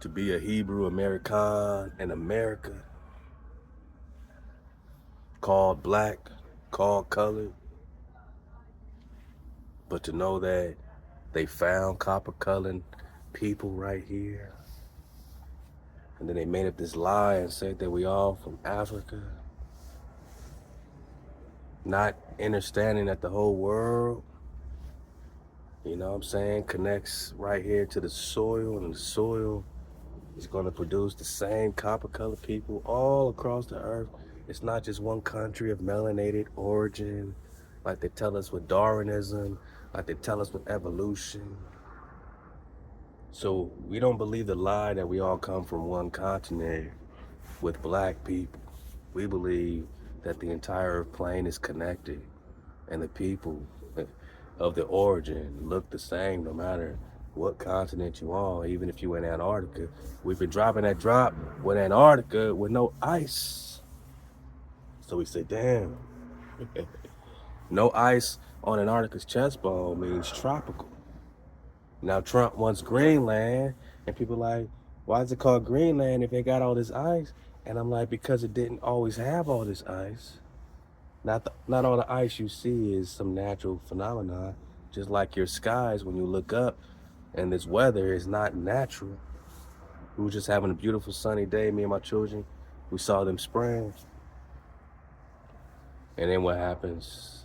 to be a Hebrew American in America, called black, called colored, but to know that they found copper-colored people right here, and then they made up this lie and said that we all from Africa, not understanding that the whole world, you know what I'm saying, connects right here to the soil, and the soil is going to produce the same copper-colored people all across the earth. It's not just one country of melanated origin, like they tell us with Darwinism, like they tell us with evolution. So we don't believe the lie that we all come from one continent with black people. We believe that the entire earth plane is connected, and the people of the origin look the same no matter what continent you on. Even if you in Antarctica, we've been dropping that drop with Antarctica with no ice. So we say, damn, no ice on Antarctica's chest bone means tropical. Now Trump wants Greenland, and people like, why is it called Greenland if they got all this ice? And I'm like, because it didn't always have all this ice. Not all the ice you see is some natural phenomenon. Just like your skies, when you look up, and this weather is not natural. We were just having a beautiful sunny day, me and my children. We saw them spraying. And then what happens?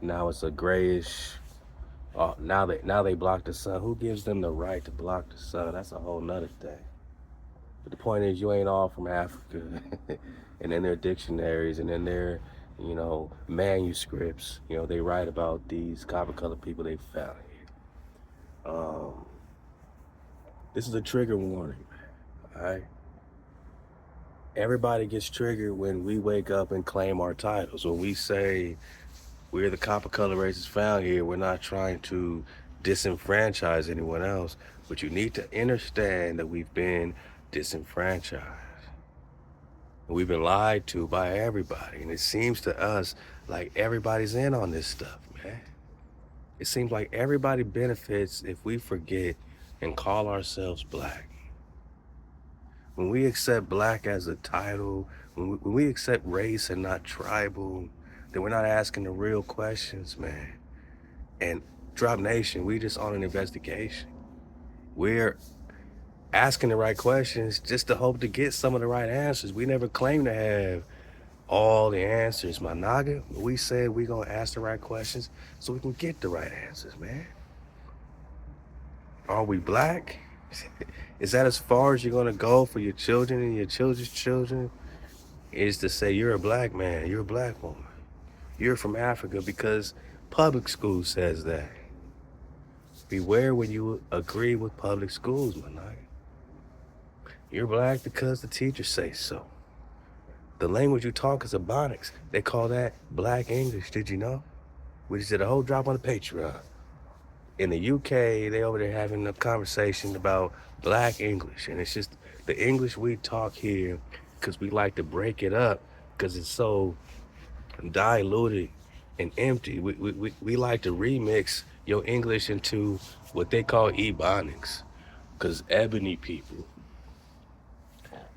Now it's a grayish. Now they block the sun. Who gives them the right to block the sun? That's a whole nother thing. But the point is, you ain't all from Africa. And in their dictionaries and in their, manuscripts, they write about these copper-colored people they found here. This is a trigger warning, all right? Everybody gets triggered when we wake up and claim our titles. When we say we're the copper-colored races found here, we're not trying to disenfranchise anyone else, but you need to understand that we've been disenfranchised. We've been lied to by everybody, and it seems to us like everybody's in on this stuff, man. It seems like everybody benefits if we forget and call ourselves black. When we accept black as a title, when we accept race and not tribal, then we're not asking the real questions, man. And Drop Nation, we just on an investigation. We're asking the right questions just to hope to get some of the right answers. We never claim to have all the answers, my naga. We said we gonna ask the right questions so we can get the right answers, man. Are we black? Is that as far as you're gonna go for your children and your children's children? Is to say you're a black man, you're a black woman, you're from Africa because public school says that. Beware when you agree with public schools, my naga. You're black because the teachers say so. The language you talk is Ebonics. They call that Black English. Did you know? We just did a whole drop on the Patreon. In the UK, they over there having a conversation about Black English. And it's just the English we talk here because we like to break it up because it's so diluted and empty. We like to remix your English into what they call Ebonics because ebony people,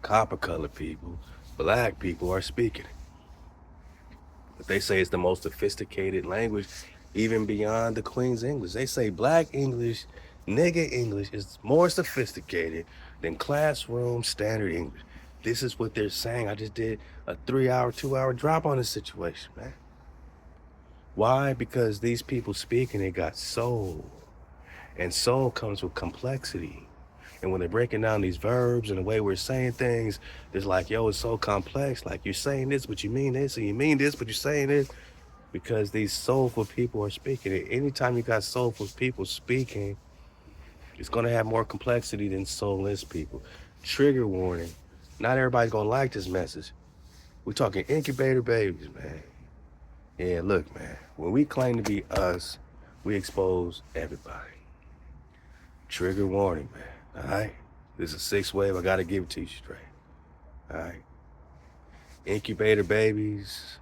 copper-colored people, black people are speaking it. But they say it's the most sophisticated language, even beyond the Queen's English. They say black English, nigga English, is more sophisticated than classroom standard English. This is what they're saying. I just did a 3-hour, 2-hour drop on this situation, man. Why? Because these people speaking, they got soul. And soul comes with complexity. And when they're breaking down these verbs and the way we're saying things, it's like, yo, it's so complex. Like, you're saying this, but you mean this, and you mean this, but you're saying this. Because these soulful people are speaking it. Anytime you got soulful people speaking, it's going to have more complexity than soulless people. Trigger warning. Not everybody's going to like this message. We're talking incubator babies, man. Yeah, look, man. When we claim to be us, we expose everybody. Trigger warning, man. All right? This is a 6th wave. I got to give it to you straight. All right? Incubator babies,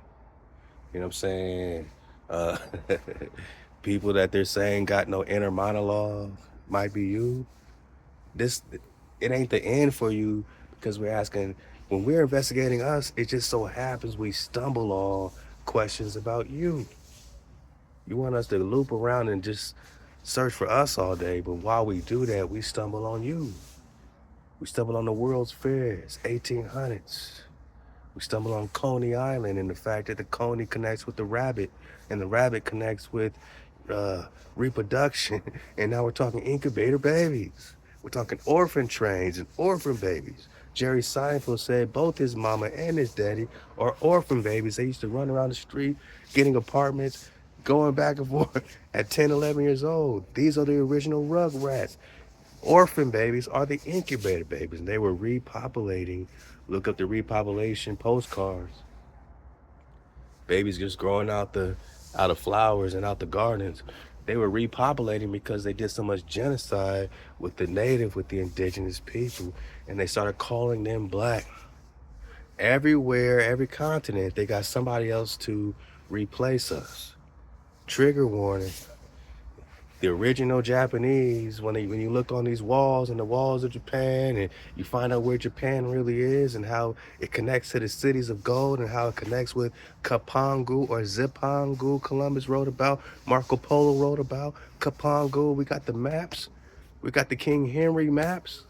you know what I'm saying? Uh, people that they're saying got no inner monologue might be you. It ain't the end for you because we're asking, when we're investigating us, it just so happens we stumble on questions about you. You want us to loop around and just search for us all day, but while we do that, we stumble on you. We stumble on the World's Fairs, 1800s. We stumble on Coney Island and the fact that the coney connects with the rabbit and the rabbit connects with uh, reproduction. And now we're talking incubator babies. We're talking orphan trains and orphan babies. Jerry Seinfeld said both his mama and his daddy are orphan babies. They used to run around the street getting apartments, going back and forth at 10, 11 years old. These are the original Rugrats. Orphan babies are the incubator babies, and they were repopulating. Look up the repopulation postcards. Babies just growing out of flowers and out the gardens. They were repopulating because they did so much genocide with the indigenous people, and they started calling them black. Everywhere, every continent, they got somebody else to replace us. Trigger warning. The original Japanese, when you look on these walls and the walls of Japan, and you find out where Japan really is and how it connects to the cities of gold and how it connects with Kapangu or Zipangu, Columbus wrote about, Marco Polo wrote about, Kapangu. We got the maps. We got the King Henry maps.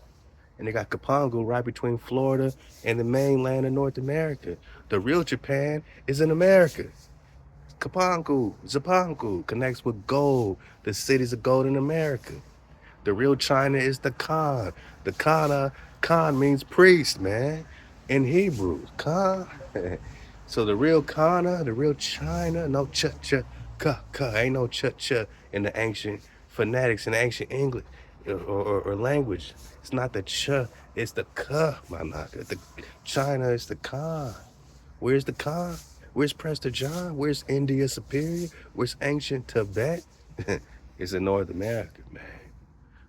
And they got Kapangu right between Florida and the mainland of North America. The real Japan is in America. Kapangu, Zipangu connects with gold, the cities of gold in America. The real China is the Khan. The Khan means priest, man, in Hebrew. Khan. So the real Kana, the real China, no ka, ain't no ch in the ancient phonetics in ancient English or language. It's not the ch, it's the ka, my nigga. The China is the Khan. Where's the Khan? Where's Prester John? Where's India Superior? Where's ancient Tibet? It's in North America, man.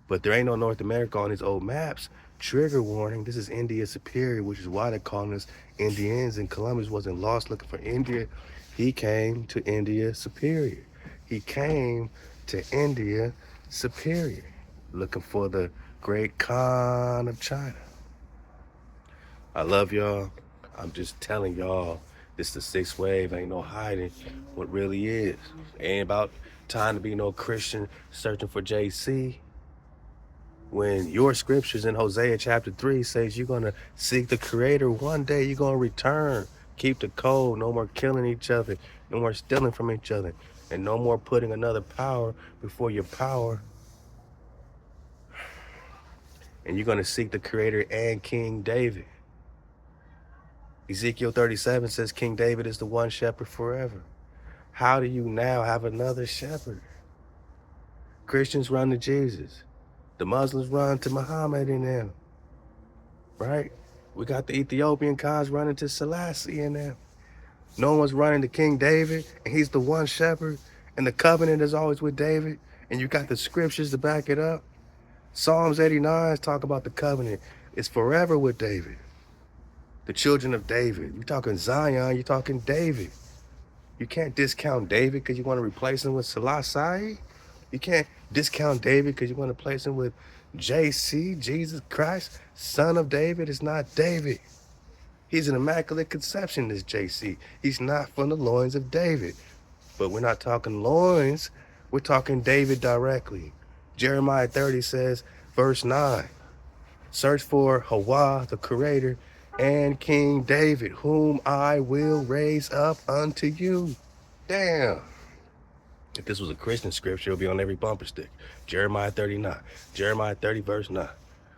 But there ain't no North America on these old maps. Trigger warning, this is India Superior, which is why they're calling us Indians. And Columbus wasn't lost looking for India. He came to India Superior. He came to India Superior, looking for the great Khan of China. I love y'all. I'm just telling y'all, this the sixth wave. Ain't no hiding what really is. Ain't about time to be no Christian searching for JC. When your scriptures in Hosea chapter 3 says you're going to seek the Creator, one day you're going to return. Keep the code. No more killing each other. No more stealing from each other. And no more putting another power before your power. And you're going to seek the Creator and King David. Ezekiel 37 says King David is the one shepherd forever. How do you now have another shepherd? Christians run to Jesus. The Muslims run to Muhammad and them. Right? We got the Ethiopian cons running to Selassie and them. No one's running to King David, and he's the one shepherd, and the covenant is always with David, and you got the scriptures to back it up. Psalms 89 talk about the covenant. It's forever with David. The children of David. You're talking Zion, you're talking David. You can't discount David because you want to replace him with Selassie. You can't discount David because you want to place him with JC, Jesus Christ, son of David. Is not David. He's an immaculate conception, this JC. He's not from the loins of David. But we're not talking loins. We're talking David directly. Jeremiah 30 says, verse 9, search for HaWah, the Creator, and King David, whom I will raise up unto you. Damn. If this was a Christian scripture, it'll be on every bumper stick. Jeremiah 39. Jeremiah 30, verse 9.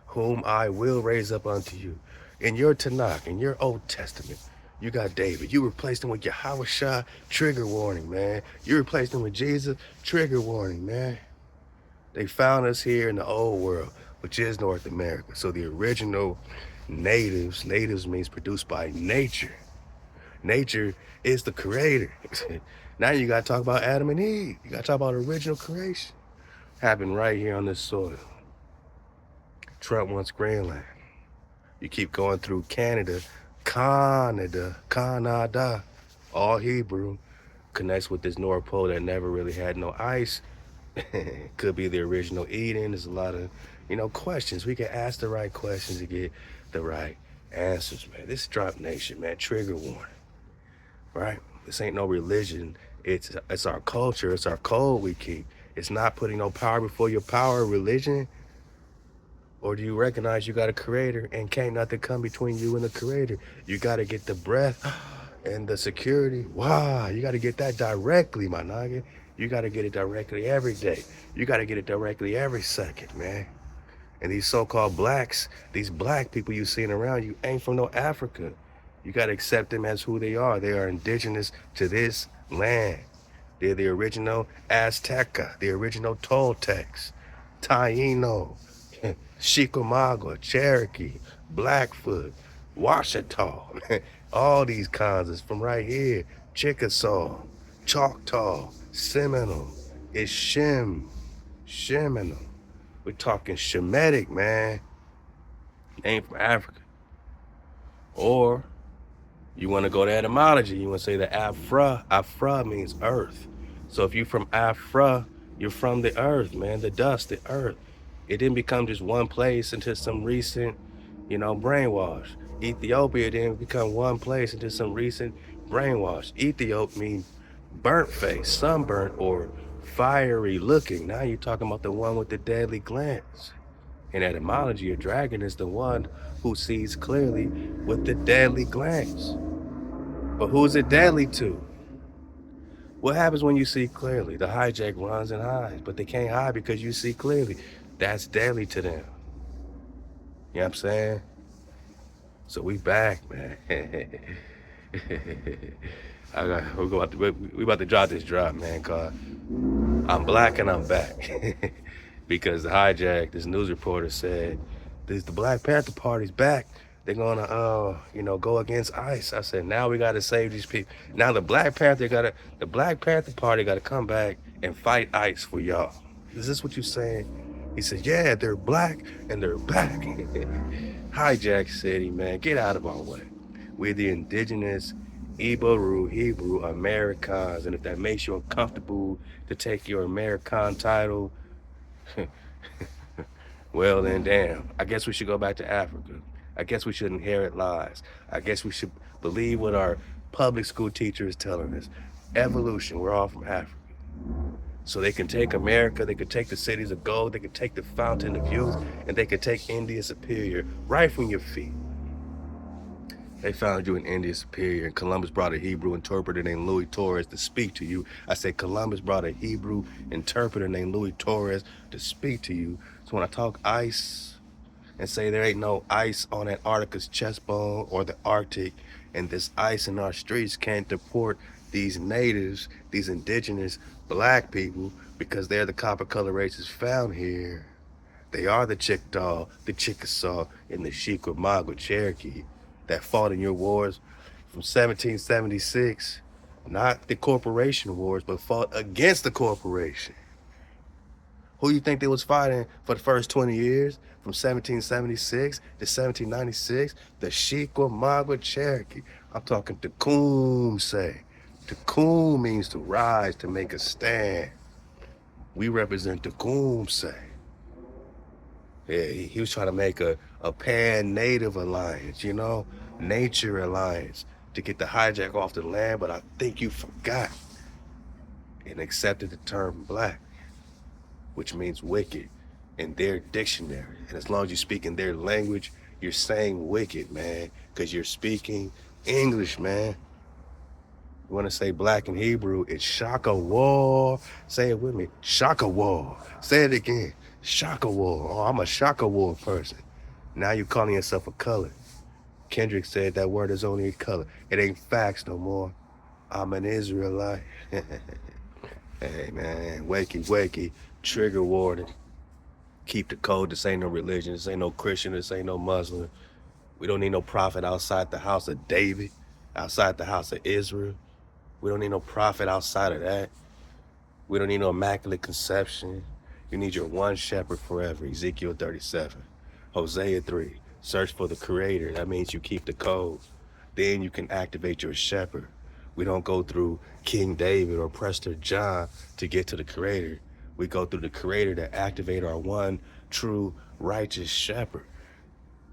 Whom I will raise up unto you. In your Tanakh, in your Old Testament, you got David. You replaced him with Yahushua, trigger warning, man. You replaced him with Jesus, trigger warning, man. They found us here in the old world, which is North America. So the original natives means produced by nature. Nature is the creator. Now you got to talk about Adam and Eve. You got to talk about original creation. Happened right here on this soil. Trump wants Greenland. You keep going through Canada, all Hebrew, connects with this North Pole that never really had no ice. Could be the original Eden. There's a lot of Questions. We can ask the right questions to get the right answers, man. This is Drop Nation, man. Trigger warning, right? This ain't no religion. It's our culture. It's our code we keep. It's not putting no power before your power, religion. Or do you recognize you got a creator and can't nothing come between you and the creator? You got to get the breath and the security. Wow, you got to get that directly, my nigga. You got to get it directly every day. You got to get it directly every second, man. And these so-called blacks, these black people you seeing around you ain't from no Africa. You got to accept them as who they are. They are indigenous to this land. They're the original Azteca, the original Toltecs, Taino, Chickamauga, Cherokee, Blackfoot, Washita. All these kinds is from right here. Chickasaw, Choctaw, Seminole. It's Sheminole. We're talking Shemitic, man. Ain't from Africa. Or you want to go to etymology. You want to say that Afra means earth. So if you're from Afra, you're from the earth, man, the dust, the earth. It didn't become just one place until some recent, brainwash. Ethiopia didn't become one place until some recent brainwash. Ethiop means burnt face, sunburnt, or fiery looking. Now you're talking about the one with the deadly glance. In etymology, a dragon is the one who sees clearly with the deadly glance. But who is it deadly to? What happens when you see clearly? The hijack runs and hides, but they can't hide because you see clearly. That's deadly to them. You know what I'm saying? So we back, man. We about to drop this drop, man, cause I'm black and I'm back. Because the hijack, this news reporter said, the Black Panther Party's back. They're gonna, go against ICE. I said, now we gotta save these people. Now the Black Panther Party gotta come back and fight ICE for y'all. Is this what you're saying? He said, yeah, they're black and they're back. Hijack City, man, get out of our way. We're the indigenous Hebrew Americans, and if that makes you uncomfortable to take your American title, well then damn, I guess we should go back to Africa. I guess we should inherit lies. I guess we should believe what our public school teacher is telling us. Evolution, we're all from Africa. So they can take America, they could take the cities of gold, they could take the fountain of youth, and they could take India Superior right from your feet. They found you in India Superior, and Columbus brought a Hebrew interpreter named Louis Torres to speak to you. I said Columbus brought a Hebrew interpreter named Louis Torres to speak to you. So when I talk ice and say there ain't no ice on Antarctica's chest bone or the Arctic, and this ice in our streets can't deport these natives, these indigenous black people, because they're the copper color races found here. They are the Chickasaw, the Chickasaw, and the Chickamauga Cherokee that fought in your wars from 1776, not the corporation wars, but fought against the corporation. Who you think they was fighting for the first 20 years? From 1776 to 1796, the Chickamauga Cherokee. I'm talking Tecumseh. Tecum means to rise, to make a stand. We represent Tecumseh. Yeah, he was trying to make a pan-native alliance, nature alliance to get the hijack off the land, but I think you forgot and accepted the term black, which means wicked in their dictionary. And as long as you speak in their language, you're saying wicked, man, because you're speaking English, man. You want to say black in Hebrew, it's Shaka War. Say it with me, Shaka War. Say it again, Shaka War. Oh, I'm a Shaka War person. Now you're calling yourself a color. Kendrick said that word is only a color. It ain't facts no more. I'm an Israelite. Hey, man, wakey, trigger warning. Keep the code. This ain't no religion. This ain't no Christian. This ain't no Muslim. We don't need no prophet outside the house of David, outside the house of Israel. We don't need no prophet outside of that. We don't need no immaculate conception. You need your one shepherd forever, Ezekiel 37. Hosea 3, search for the creator. That means you keep the code. Then you can activate your shepherd. We don't go through King David or Prester John to get to the creator. We go through the creator to activate our one true righteous shepherd.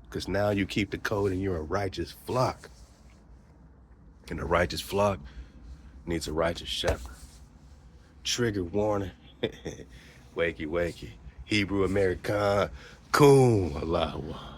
Because now you keep the code and you're a righteous flock. And a righteous flock needs a righteous shepherd. Trigger warning. Wakey, wakey. Hebrew American. Coon. Halal HaWah.